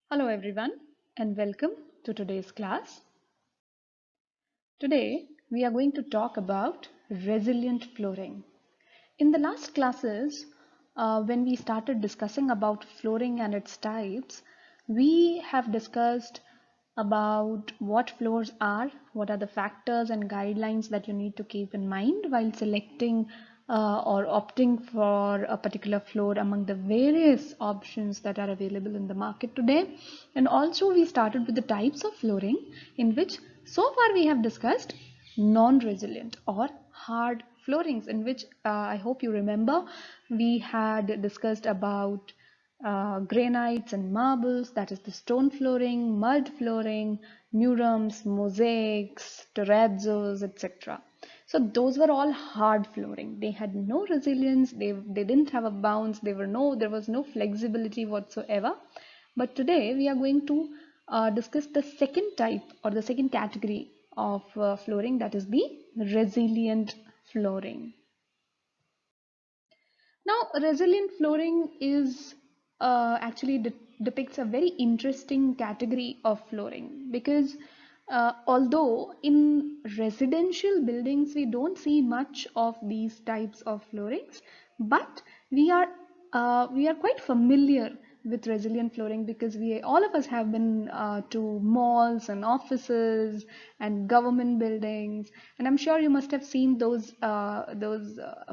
Hello everyone and welcome to today's class. Today we are going to talk about resilient flooring. In the last classes, when we started discussing about flooring and its types, we have discussed about what floors are, what are the factors and guidelines that you need to keep in mind while selecting or opting for a particular floor among the various options that are available in the market today. And also we started with the types of flooring, in which so far we have discussed non-resilient or hard floorings, in which I hope you remember we had discussed about granites and marbles, that is the stone flooring, mud flooring, murums, mosaics, terrazzos, etc. So those were all hard flooring. They had no resilience, they didn't have a bounce, there was no flexibility whatsoever. But today we are going to discuss the second type or the second category of flooring, that is the resilient flooring. Now, resilient flooring is actually depicts a very interesting category of flooring, because although in residential buildings we don't see much of these types of floorings, but we are we are quite familiar with resilient flooring because we all of us have been to malls and offices and government buildings, and I'm sure you must have seen those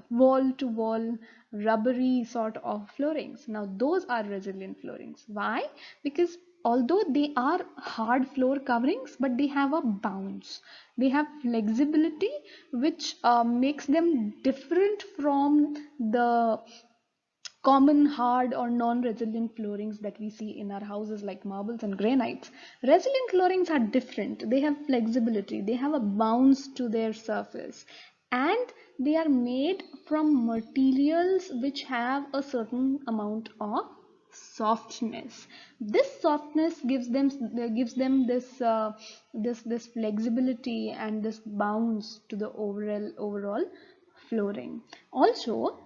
wall to wall rubbery sort of floorings. Now those are resilient floorings. Why? Because although they are hard floor coverings, but they have a bounce, they have flexibility, which makes them different from the common hard or non-resilient floorings that we see in our houses like marbles and granites. Resilient floorings are different. They have flexibility, they have a bounce to their surface, and they are made from materials which have a certain amount of softness. This softness gives them this flexibility and this bounce to the overall flooring. Also,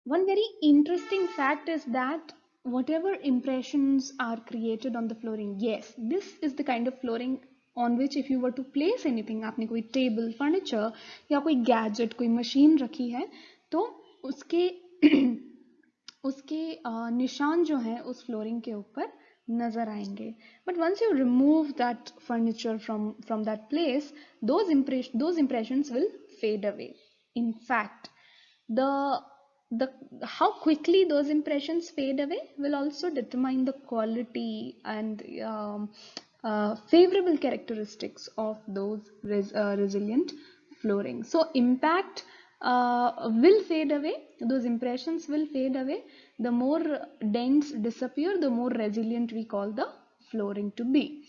one very interesting fact is that whatever impressions are created on the flooring, yes, this is the kind of flooring on which if you were to place anything, आपने कोई table, furniture या कोई gadget, कोई machine रखी है, तो उसके उसके निशान जो हैं उस flooring के ऊपर नजर आएंगे. But once you remove that furniture from that place, those impressions will fade away. In fact, the the how quickly those impressions fade away will also determine the quality and favorable characteristics of those resilient flooring. So impact will fade away, those impressions will fade away. The more dents disappear, the more resilient we call the flooring to be.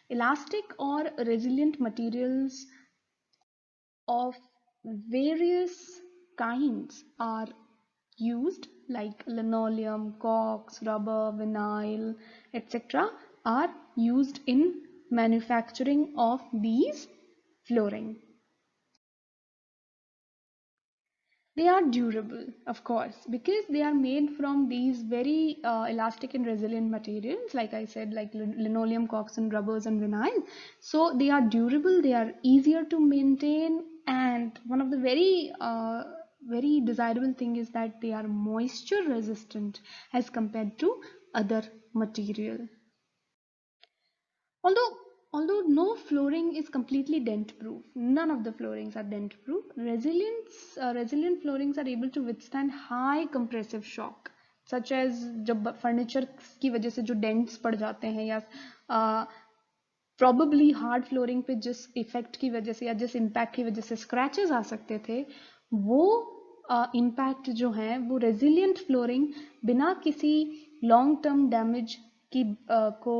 Elastic or resilient materials of various kinds are used, like linoleum, caulks, rubber, vinyl, etc. are used in manufacturing of these flooring. They are durable, of course, because they are made from these very elastic and resilient materials, like I said, like linoleum, caulks, and rubbers and vinyl. So they are durable, they are easier to maintain, and one of the very desirable thing is that they are moisture resistant as compared to other material. Although although no flooring is completely dent proof, none of the floorings are dent proof. Resilient floorings are able to withstand high compressive shock, such as जब furniture की वजह से जो dents पड़ जाते हैं, या probably hard flooring पे जिस इफेक्ट की वजह से या जिस इम्पैक्ट की वजह से स्क्रैचेस आ सकते थे, वो इम्पैक्ट जो है वो रेजिलियंट फ्लोरिंग बिना किसी लॉन्ग टर्म डैमेज की को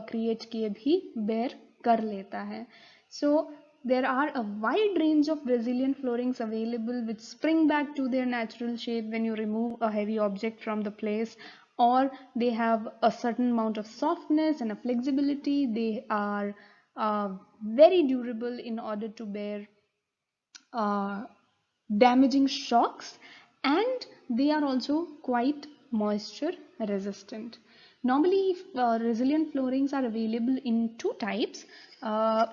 क्रिएट किए भी बेयर कर लेता है. सो there are a wide range of resilient floorings available which spring back to their natural shape when you remove a heavy object from the place, or they have a certain amount of softness and a flexibility. They are very durable in order to bear uh, damaging shocks, and they are also quite moisture resistant. Normally, resilient floorings are available in two types.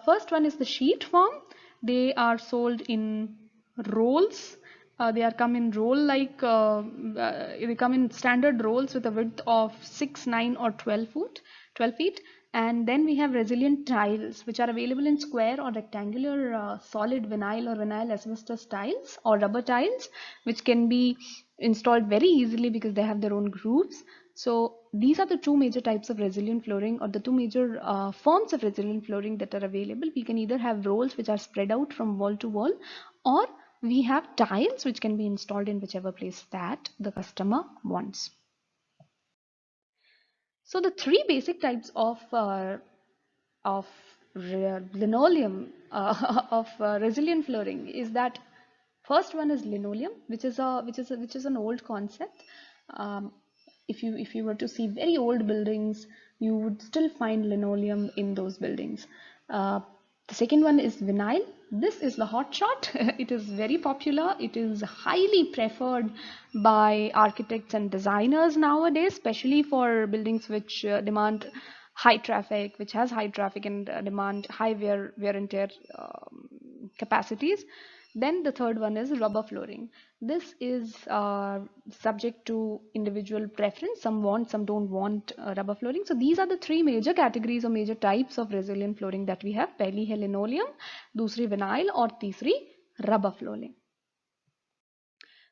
First one is the sheet form. They are sold in rolls. They are come in roll like they come in standard rolls with a width of 6, 9, or 12 feet. And then we have resilient tiles, which are available in square or rectangular solid vinyl or vinyl asbestos tiles or rubber tiles, which can be installed very easily because they have their own grooves. So these are the two major types of resilient flooring, or the two major forms of resilient flooring that are available. We can either have rolls which are spread out from wall to wall, or we have tiles which can be installed in whichever place that the customer wants. So the three basic types of linoleum of resilient flooring is that first one is linoleum, which is an old concept. Um, if you were to see very old buildings, you would still find linoleum in those buildings. The second one is vinyl. This is the hot shot. It is very popular. It is highly preferred by architects and designers nowadays, especially for buildings which demand high traffic, which has high traffic and demand high wear and tear capacities. Then the third one is rubber flooring. This is subject to individual preference. Some want, some don't want rubber flooring. So these are the three major categories or major types of resilient flooring that we have. पहली है linoleum, दूसरी vinyl और तीसरी rubber flooring.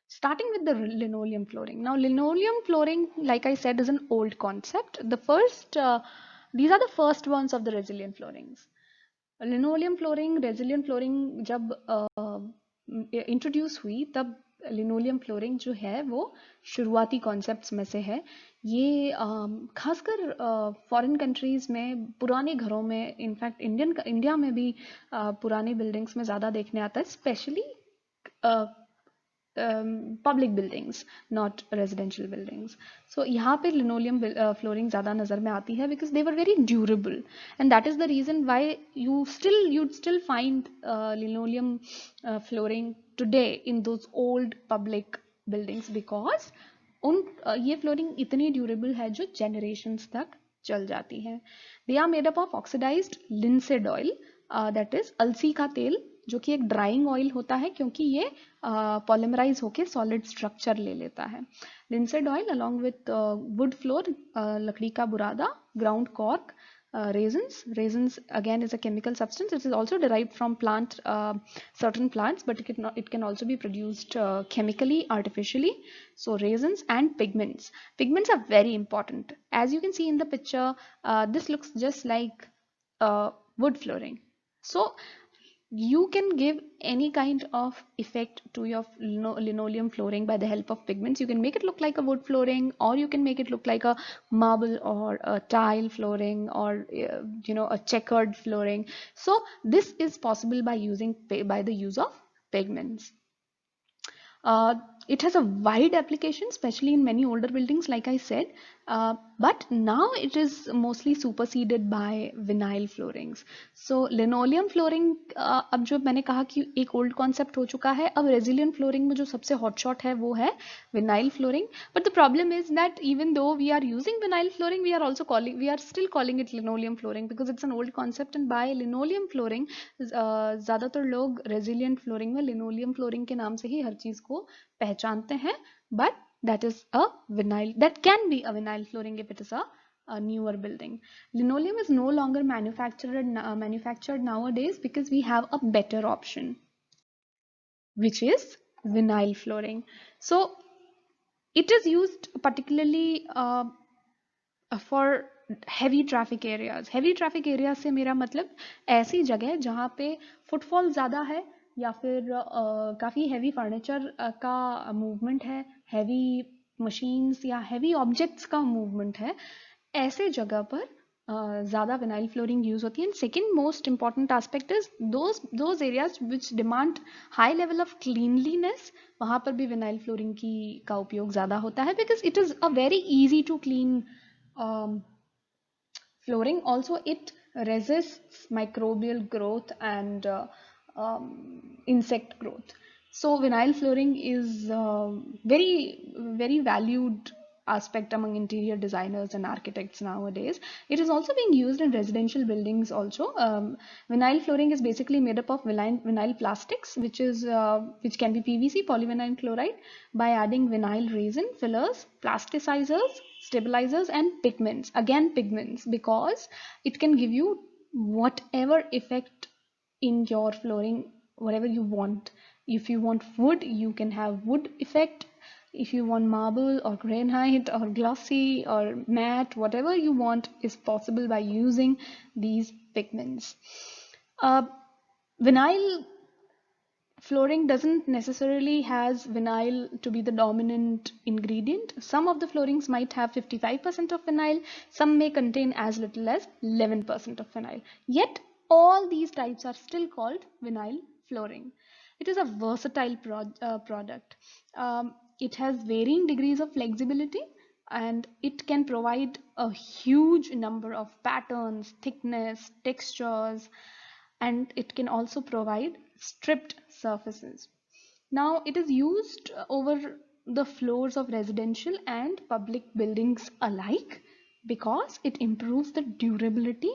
Starting with the linoleum flooring. Now, linoleum flooring, like I said, is an old concept. These are the first ones of the resilient floorings. Linoleum flooring resilient flooring जब introduce हुई तब linoleum flooring जो है वो शुरुआती concepts में से है. ये खासकर फॉरेन कंट्रीज़ में पुराने घरों में, इनफैक्ट इंडिया में भी पुरानी बिल्डिंग्स में ज़्यादा देखने आता है, specially public buildings, not residential buildings. So यहाँ पे लिनोलियम फ्लोरिंग ज़्यादा नज़र में आती है because they were very durable, and that is the reason why you'd still find linoleum flooring today in those old public buildings because ये flooring इतनी durable है जो जनरेशन्स तक चल जाती है. They are made up of oxidized linseed oil, that is अलसी का तेल, जो कि एक ड्राइंग ऑयल होता है क्योंकि ये पॉलीमराइज होके सॉलिड स्ट्रक्चर ले लेता है. Linseed oil along with would floor, लकड़ी का बुरादा, ground cork, raisins again is a chemical substance. It is also derived from certain plants, but it can also be produced chemically, artificially. So raisins and pigments are very important. As you can see in the picture, this looks just like wood flooring. So you can give any kind of effect to your linoleum flooring by the help of pigments. You can make it look like a wood flooring, or you can make it look like a marble or a tile flooring, or a checkered flooring. So this is possible by the use of pigments. It has a wide application, especially in many older buildings, like I said, but now it is mostly superseded by vinyl floorings. So linoleum flooring, अब जो मैंने कहा कि एक old concept हो चुका है, अब resilient flooring में जो सबसे hot shot है वो है vinyl flooring. But the problem is that even though we are using vinyl flooring, we are still calling it linoleum flooring because it's an old concept. And by linoleum flooring, ज़्यादातर लोग resilient flooring में linoleum flooring के नाम से ही हर चीज़ को पहचानते हैं, but that can be a vinyl flooring if it is a newer building. Linoleum is no longer manufactured nowadays because we have a better option, which is vinyl flooring. So it is used particularly for heavy traffic areas. Heavy traffic areas से मेरा मतलब ऐसी जगह जहाँ पे footfall ज़्यादा है, या फिर काफ़ी हैवी फर्नीचर का मूवमेंट है, हैवी मशीन्स या हैवी ऑब्जेक्ट्स का मूवमेंट है, ऐसे जगह पर ज़्यादा विनाइल फ्लोरिंग यूज़ होती है. And second most important aspect is those areas which demand high level of cleanliness, वहाँ पर भी विनाइल फ्लोरिंग का उपयोग ज़्यादा होता है because it is a very easy to clean flooring. Also, it resists microbial growth and insect growth. So vinyl flooring is very valued aspect among interior designers and architects nowadays. It is also being used in residential buildings also. Vinyl flooring is basically made up of vinyl plastics, which can be PVC, polyvinyl chloride, by adding vinyl resin, fillers, plasticizers, stabilizers, and pigments. Again, pigments, because it can give you whatever effect in your flooring, whatever you want. If you want wood, you can have wood effect. If you want marble or granite or glossy or matte, whatever you want is possible by using these pigments. uh, Vinyl flooring doesn't necessarily has vinyl to be the dominant ingredient. Some of the floorings might have 55% of vinyl, some may contain as little as 11% of vinyl. Yet all these types are still called vinyl flooring. It is a versatile product. It has varying degrees of flexibility, and it can provide a huge number of patterns, thickness, textures, and it can also provide stripped surfaces. Now, it is used over the floors of residential and public buildings alike because it improves the durability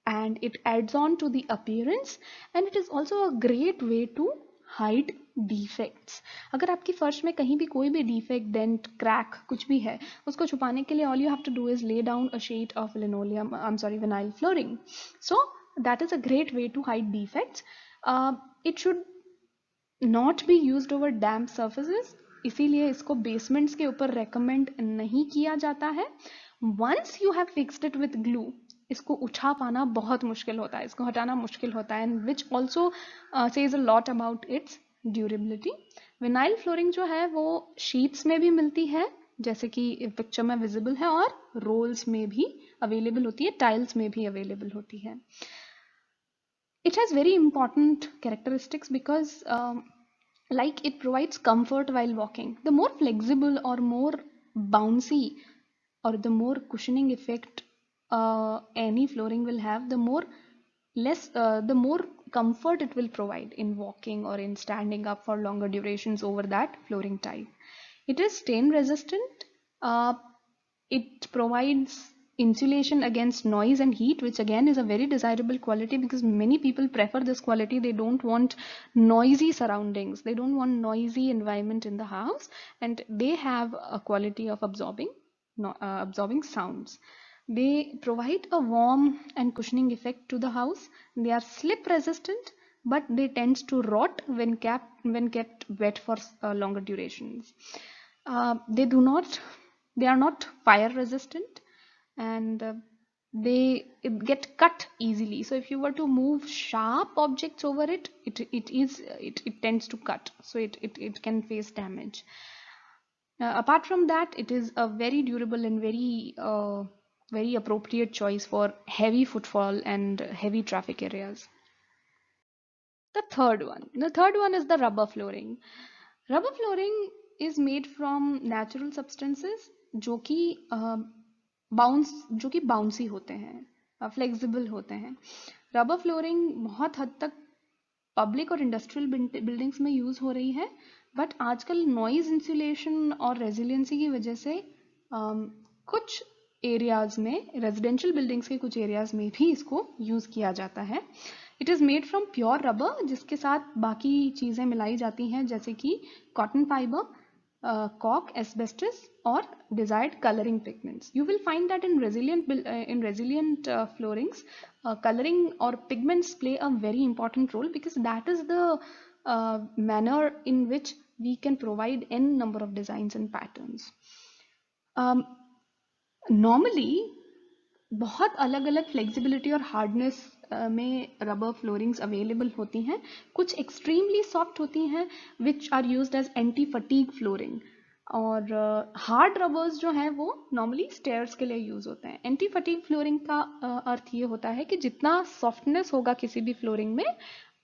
and it adds on to the appearance, and it is also a great way to hide defects. अगर आपकी फर्श में कहीं भी कोई भी defect, dent, crack कुछ भी है, उसको छुपाने के लिए all you have to do is lay down a sheet of vinyl flooring. So that is a great way to hide defects. It should not be used over damp surfaces, इसीलिए इसको basements के ऊपर recommend नहीं किया जाता है. Once you have fixed it with glue, इसको उठा पाना बहुत मुश्किल होता है, इसको हटाना मुश्किल होता है, and which also says a lot about its durability. Vinyl flooring जो है वो sheets में भी मिलती है, जैसे कि पिक्चर में विजिबल है, और रोल्स में भी अवेलेबल होती है, टाइल्स में भी अवेलेबल होती है. It has very important characteristics because like it provides comfort while walking. The more flexible or more bouncy or the more cushioning effect any flooring will have, the more comfort it will provide in walking or in standing up for longer durations over that flooring type. It is stain resistant. It provides insulation against noise and heat, which again is a very desirable quality because many people prefer this quality. They don't want noisy surroundings, they don't want noisy environment in the house, and they have a quality of absorbing sounds. They provide a warm and cushioning effect to the house. They are slip resistant, but they tend to rot when kept wet for longer durations. They are not fire resistant, and they get cut easily. So if you were to move sharp objects over it tends to cut, so it can face damage. Apart from that, it is a very durable and very appropriate choice for heavy footfall and heavy traffic areas. The third one is the rubber flooring. Rubber flooring is made from natural substances जो कि bouncy होते हैं, flexible होते हैं. Rubber flooring बहुत हद तक public और इंडस्ट्रियल बिल्डिंग्स में यूज हो रही है, बट आजकल नॉइज इंसुलेशन और रेजिलियंसी की वजह से कुछ एरियाज में, रेजिडेंशियल बिल्डिंग्स के कुछ एरियाज में भी इसको यूज किया जाता है. It is made from pure rubber, जिसके साथ बाकी चीजें मिलाई जाती हैं, जैसे कि cotton fibre, cork, asbestos, or desired coloring pigments. You will find that in resilient floorings, coloring or pigments play a very important role because that is the manner in which we can provide n number of designs and patterns. Normally बहुत अलग अलग flexibility और hardness में rubber floorings available होती हैं. कुछ extremely soft होती हैं which are used as anti fatigue flooring, और हार्ड रबर्स जो हैं वो नॉर्मली स्टेयर्स के लिए यूज होते हैं. एंटी फटीग फ्लोरिंग का अर्थ ये होता है कि जितना सॉफ्टनेस होगा किसी भी फ्लोरिंग में,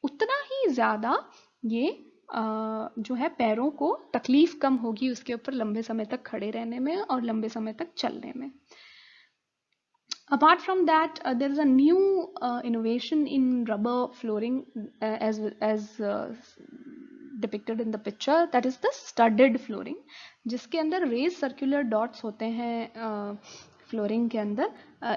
उतना ही ज़्यादा ये जो है पैरों को तकलीफ कम होगी उसके ऊपर लंबे समय तक खड़े रहने में और लंबे समय तक चलने में. Apart from that, there is a new innovation in rubber flooring as depicted in the picture, that is the studded flooring, जिसके अंदर रेज सर्कुलर डॉट्स होते हैं फ्लोरिंग के अंदर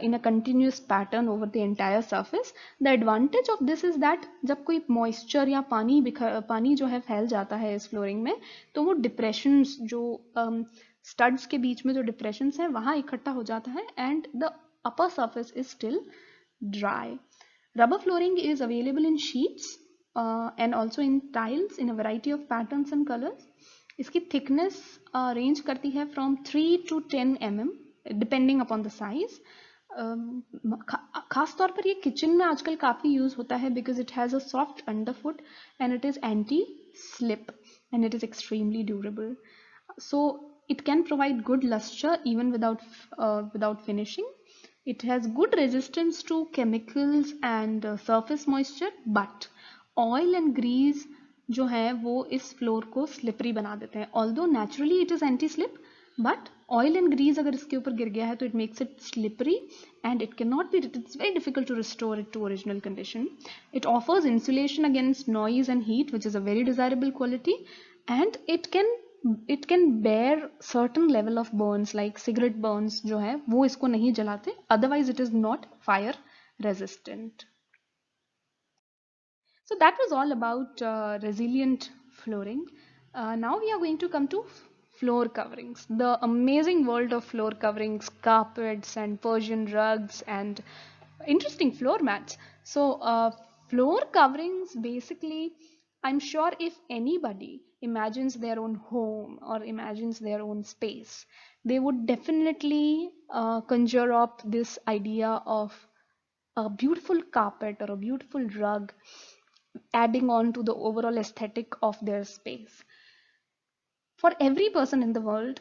in a continuous pattern over the entire surface. The advantage of this is that जब कोई moisture या पानी जो है फैल जाता है इस फ्लोरिंग में, तो वो डिप्रेशंस जो स्टड्स के बीच में जो डिप्रेशंस है वहाँ इकट्ठा हो जाता है, and the upper surface is still dry. Rubber flooring is available in sheets and also in tiles in a variety of patterns and colors. इसकी thickness range करती है from 3 to 10 mm depending upon the size. खास तौर पर ये kitchen में आजकल काफ़ी यूज़ होता है because it has a soft underfoot and it is anti-slip and it is extremely durable. So it can provide good luster even without finishing. It has good resistance to chemicals and surface moisture, but oil and grease जो है वो इस floor को slippery बना देते हैं. Although naturally it is anti-slip, but oil and grease अगर इसके ऊपर गिर गया है तो it makes it slippery and it's very difficult to restore it to original condition. It offers insulation against noise and heat, which is a very desirable quality, and it can bear certain level of burns like cigarette burns जो है वो इसको नहीं जलाते, otherwise it is not fire resistant. So that was all about resilient flooring. Now we are going to come to floor coverings. The amazing world of floor coverings, carpets and Persian rugs and interesting floor mats. So floor coverings basically, I'm sure if anybody imagines their own home or imagines their own space, they would definitely conjure up this idea of a beautiful carpet or a beautiful rug adding on to the overall aesthetic of their space. For every person in the world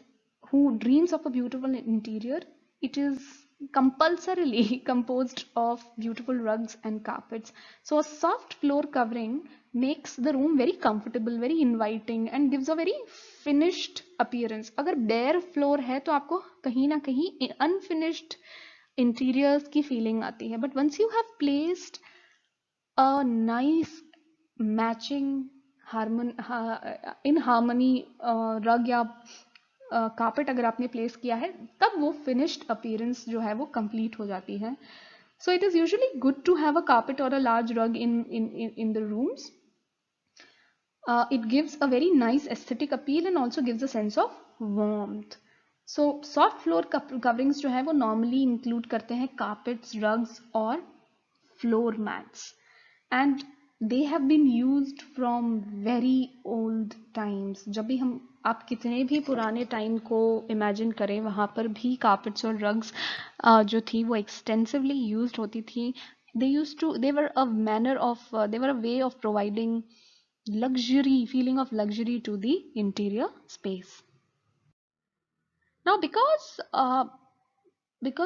who dreams of a beautiful interior, it is compulsorily composed of beautiful rugs and carpets. So a soft floor covering makes the room very comfortable, very inviting and gives a very finished appearance. अगर bare floor है तो आपको कहीं ना कहीं unfinished interiors की feeling आती है. But once you have placed a nice matching in harmony rug या carpet अगर आपने place किया है, तब वो finished appearance जो है वो complete हो जाती है. So it is usually good to have a carpet or a large rug in the rooms. It gives a very nice aesthetic appeal and also gives a sense of warmth. So soft floor coverings जो है वो normally include करते हैं carpets, rugs और floor mats. And they have been used from very old times. जब भी आप कितने भी पुराने टाइम को इमेजिन करें, वहाँ पर भी कार्पेट्स और रग्स जो थी वो एक्सटेंसिवली यूज्ड होती थी. they were a way of providing feeling of luxury to the interior space. Now because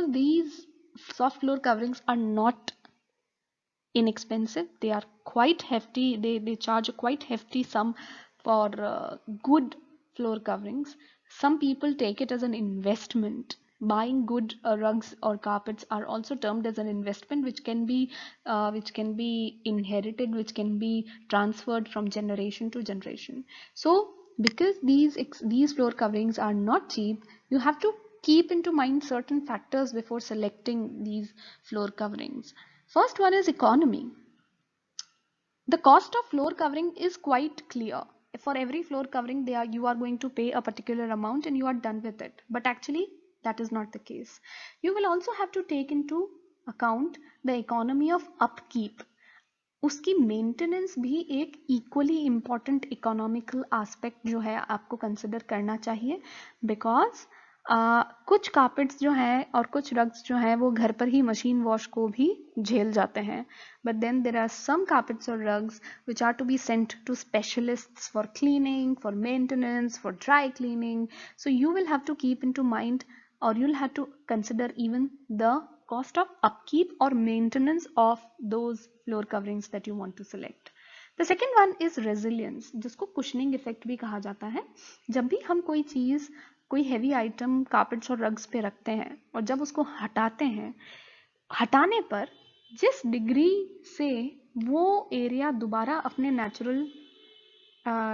these soft floor coverings are not inexpensive, they are quite hefty, they charge a quite hefty sum for good floor coverings. Some people take it as an investment. Buying good rugs or carpets are also termed as an investment, which can be inherited, which can be transferred from generation to generation. So because these floor coverings are not cheap, you have to keep into mind certain factors before selecting these floor coverings. First one is economy. The cost of floor covering is quite clear. For every floor covering, you are going to pay a particular amount and you are done with it. But actually, that is not the case. You will also have to take into account the economy of upkeep. उसकी maintenance भी एक equally important economical aspect जो है आपको consider करना चाहिए. Because कुछ carpets जो हैं और कुछ रग्स जो हैं वो घर पर ही मशीन वॉश को भी झेल जाते हैं. But then there are some carpets और rugs which are to be sent to specialists for cleaning, for maintenance, for dry cleaning. So you will have to keep into mind or you'll have to consider even the cost of upkeep or maintenance of those floor coverings that you want to select. The second one is resilience, जिसको cushioning effect भी कहा जाता है. जब भी हम कोई चीज़, कोई heavy item carpets और rugs पे रखते हैं और जब उसको हटाते हैं, हटाने पर जिस डिग्री से वो एरिया दोबारा अपने नेचुरल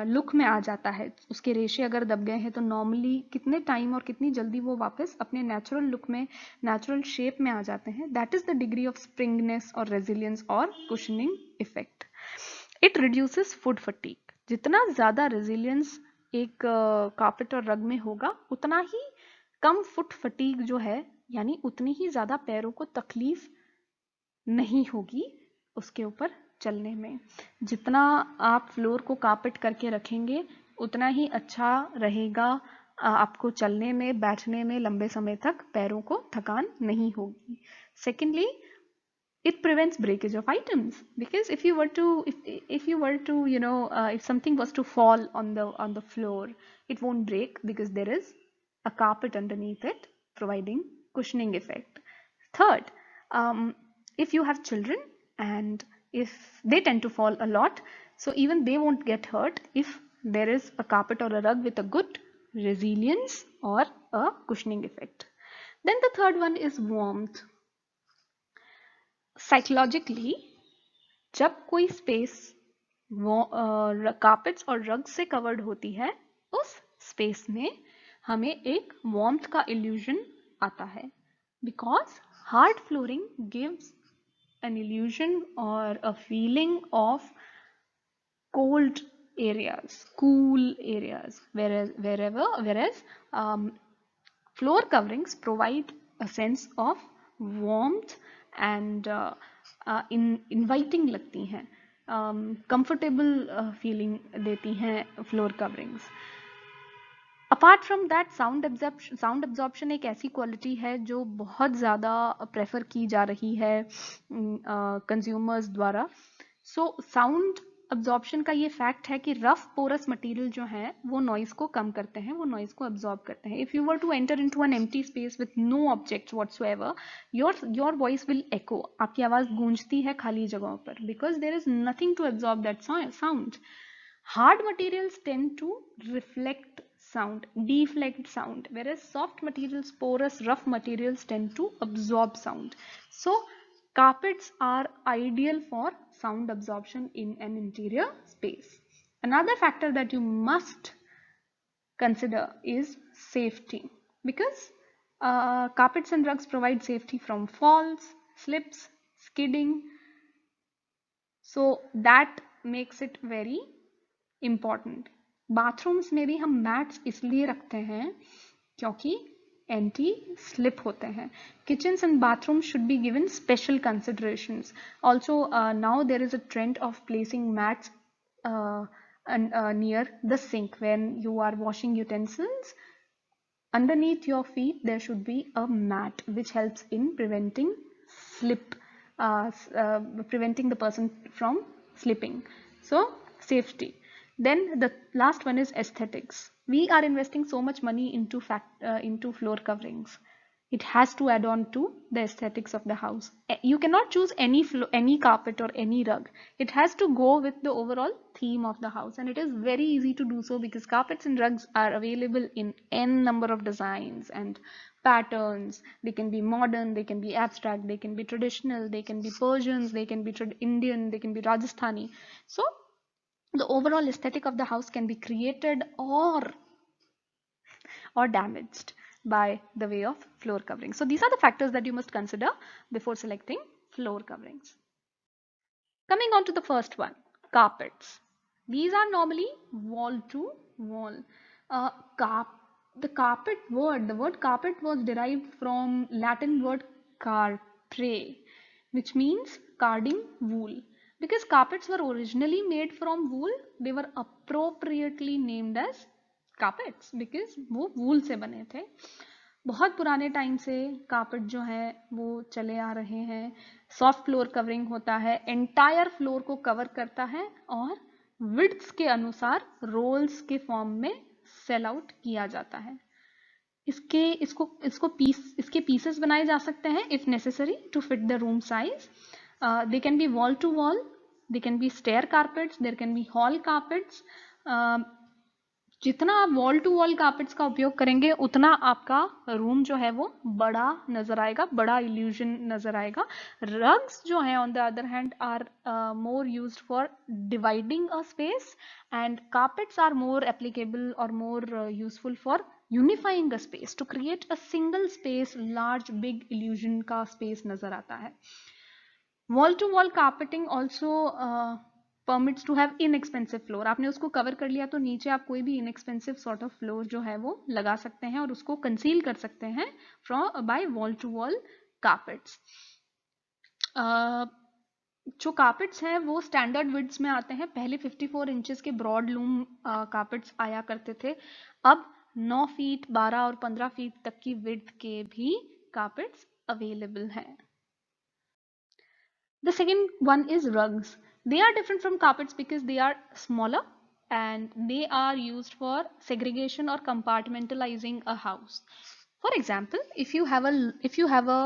लुक में आ जाता है, उसके रेशे अगर दब गए हैं तो नॉर्मली कितने टाइम और कितनी जल्दी वो वापस अपने नेचुरल लुक में, नेचुरल शेप में आ जाते हैं. That is the degree of springiness और रेजिलियंस और cushioning effect. It reduces foot fatigue. जितना ज्यादा रेजिलियंस एक कार्पेट और रग में होगा, उतना ही कम फुट फटीग जो है, यानी उतनी ही ज्यादा पैरों को तकलीफ नहीं होगी उसके ऊपर चलने में. जितना आप फ्लोर को कार्पेट करके रखेंगे, उतना ही अच्छा रहेगा आपको चलने में, बैठने में, लंबे समय तक पैरों को थकान नहीं होगी. Secondly, it prevents breakage of items, because if you were to if something was to fall on the floor, it won't break because there is a carpet underneath it providing cushioning effect. Third, if you have children and if they tend to fall a lot, so even they won't get hurt if there is a carpet or a rug with a good resilience or a cushioning effect. Then the third one is warmth. Psychologically जब कोई space carpets और रग से covered होती है, उस space में हमें एक वार्मथ का इल्यूजन आता है, because hard flooring gives an illusion or a feeling of cold areas, cool areas, whereas floor coverings provide a sense of warmth and inviting लगती हैं, comfortable feeling देती हैं floor coverings. Apart from that, sound absorption एक ऐसी quality है जो बहुत ज़्यादा प्रेफर की जा रही है कंज्यूमर्स द्वारा. सो साउंड एब्जॉर्प्शन का ये फैक्ट है कि रफ पोरस मटेरियल जो है वो नॉइज को कम करते हैं, वो नॉइज को एब्जॉर्ब करते हैं. If you were to enter into an empty space with no objects whatsoever, your voice will echo. आपकी आवाज गूंजती है खाली जगहों पर, because there is nothing to absorb that sound. Hard materials tend to reflect sound, deflect sound, whereas soft materials, porous, rough materials tend to absorb sound. So carpets are ideal for sound absorption in an interior space. Another factor that you must consider is safety, because carpets and rugs provide safety from falls, slips, skidding. So that makes it very important. Bathrooms में भी हम mats इसलिए रखते हैं क्योंकि anti slip होते हैं. Kitchens and bathrooms should be given special considerations. Also now there is a trend of placing mats near the sink when you are washing utensils. Underneath your feet there should be a mat which helps in preventing slip, preventing the person from slipping. So safety. Then the last one is aesthetics. We are investing so much money into floor coverings. It has to add on to the aesthetics of the house. You cannot choose any carpet or any rug. It has to go with the overall theme of the house, and it is very easy to do so because carpets and rugs are available in n number of designs and patterns. They can be modern, they can be abstract, they can be traditional, they can be Persians, they can be Indian, they can be Rajasthani. So the overall aesthetic of the house can be created or damaged by the way of floor coverings. So these are the factors that you must consider before selecting floor coverings. Coming on to the first one, carpets. These are normally wall to wall. The word carpet was derived from Latin word carpre, which means carding wool. Because carpets were originally made from wool, they were appropriately named as carpets because वो wool से बने थे. बहुत पुराने time से carpet जो है वो चले आ रहे हैं. सॉफ्ट फ्लोर कवरिंग होता है, एंटायर फ्लोर को कवर करता है और विड्थ के अनुसार रोल्स के फॉर्म में सेल आउट किया जाता है. इसके पीसेस बनाए जा सकते हैं if necessary to fit the room size. They can be wall to wall, they can be stair carpets, there can be hall carpets. जितना आप वॉल टू वॉल कार्पेट्स का उपयोग करेंगे उतना आपका रूम जो है वो बड़ा नजर आएगा, बड़ा इल्यूजन नजर आएगा. रग्स जो है on the other hand are more used for dividing a space, and carpets are more applicable और more useful for unifying a space to create a single space. Large big illusion का space नजर आता है. Wall to wall carpeting also permits to have inexpensive floor. आपने उसको cover कर लिया तो नीचे आप कोई भी इनएक्सपेंसिव सॉर्ट ऑफ फ्लोर जो है वो लगा सकते हैं और उसको कंसील कर सकते हैं from by wall to wall carpets. जो कार्पेट्स हैं वो स्टैंडर्ड विड्थ्स में आते हैं. पहले 54 इंचेस के ब्रॉड लूम कार्पेट्स आया करते थे. अब 9 फीट, 12 और 15 फीट तक की विड्थ के भी कार्पेट्स अवेलेबल हैं. The second one is rugs. They are different from carpets because they are smaller and they are used for segregation or compartmentalizing a house. For example, if you have a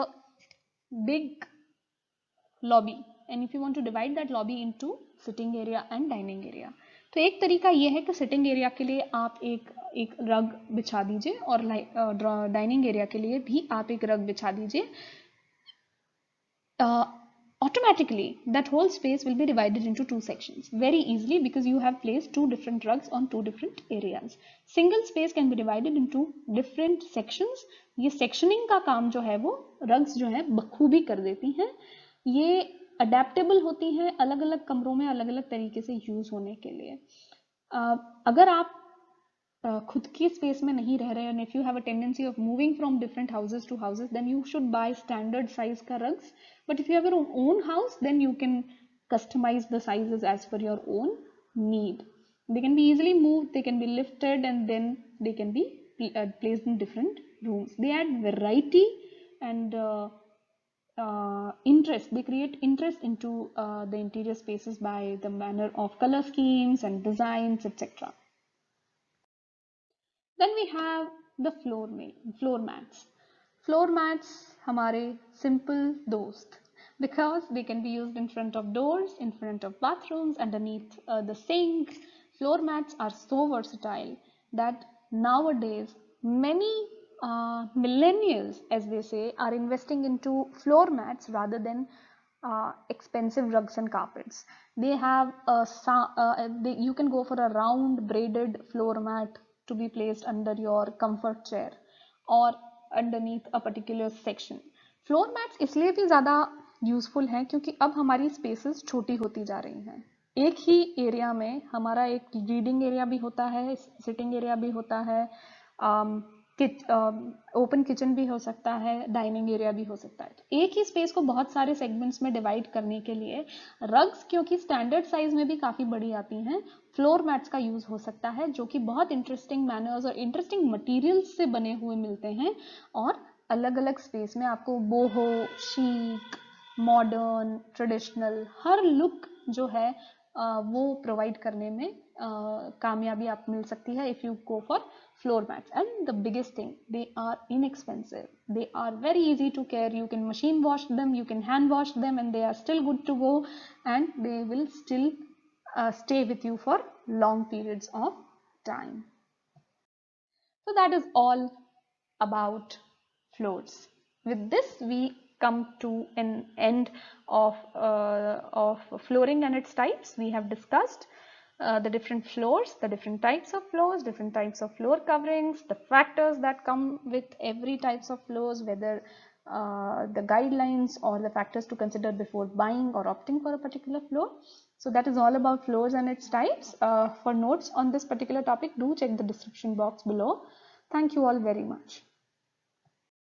big lobby and if you want to divide that lobby into sitting area and dining area, तो एक तरीका ये है कि sitting area के लिए आप एक रग बिछा दीजिए और डाइनिंग एरिया के लिए भी आप एक रग बिछा दीजिए. Automatically that whole space will be divided into two sections very easily because you have placed two different rugs on two different areas. Single space can be divided into different sections. ये sectioning का काम जो है वो rugs जो है बखूबी कर देती हैं. ये adaptable होती हैं अलग अलग कमरों में अलग अलग तरीके से यूज होने के लिए. अगर आप खुद की स्पेस में नहीं रह रहे हैं, if you have a tendency of moving from different houses to houses, then you should buy standard size का rugs. But if you have your own house, then you can customize the sizes as per your own need. They can be easily moved, they can be lifted, and then they can be placed in different rooms. They add variety and interest. They create interest into the interior spaces by the manner of color schemes and designs, etc. Then we have the floor mats. Floor mats हमारे simple दोस्त, because they can be used in front of doors, in front of bathrooms, underneath the sink. Floor mats are so versatile that nowadays many millennials, as they say, are investing into floor mats rather than expensive rugs and carpets. They have you can go for a round braided floor mat to be placed under your comfort chair or underneath a particular section. Floor mats इसलिए भी ज़्यादा useful हैं क्योंकि अब हमारी spaces छोटी होती जा रही हैं. एक ही एरिया में हमारा एक रीडिंग एरिया भी होता है, सिटिंग एरिया भी होता है, ओपन किचन भी हो सकता है, डाइनिंग एरिया भी हो सकता है. तो एक ही स्पेस को बहुत सारे सेगमेंट्स में डिवाइड करने के लिए रग्स, क्योंकि स्टैंडर्ड साइज में भी काफ़ी बड़ी आती हैं, फ्लोर मैट्स का यूज हो सकता है, जो कि बहुत इंटरेस्टिंग मैनर्स और इंटरेस्टिंग मटेरियल्स से बने हुए मिलते हैं और अलग अलग स्पेस में आपको बोहो, शीक, मॉडर्न, ट्रेडिशनल हर लुक जो है वो प्रोवाइड करने में कामयाबी आप मिल सकती है if you go for floor mats. And the biggest thing, they are inexpensive, they are very easy to care, you can machine wash them, you can hand wash them, and they are still good to go, and they will still stay with you for long periods of time. So that is all about floors. With this we come to an end of flooring and its types. We have discussed the different floors, the different types of floors, different types of floor coverings, the factors that come with every types of floors, whether the guidelines or the factors to consider before buying or opting for a particular floor. So that is all about floors and its types. For notes on this particular topic, do check the description box below. Thank you all very much.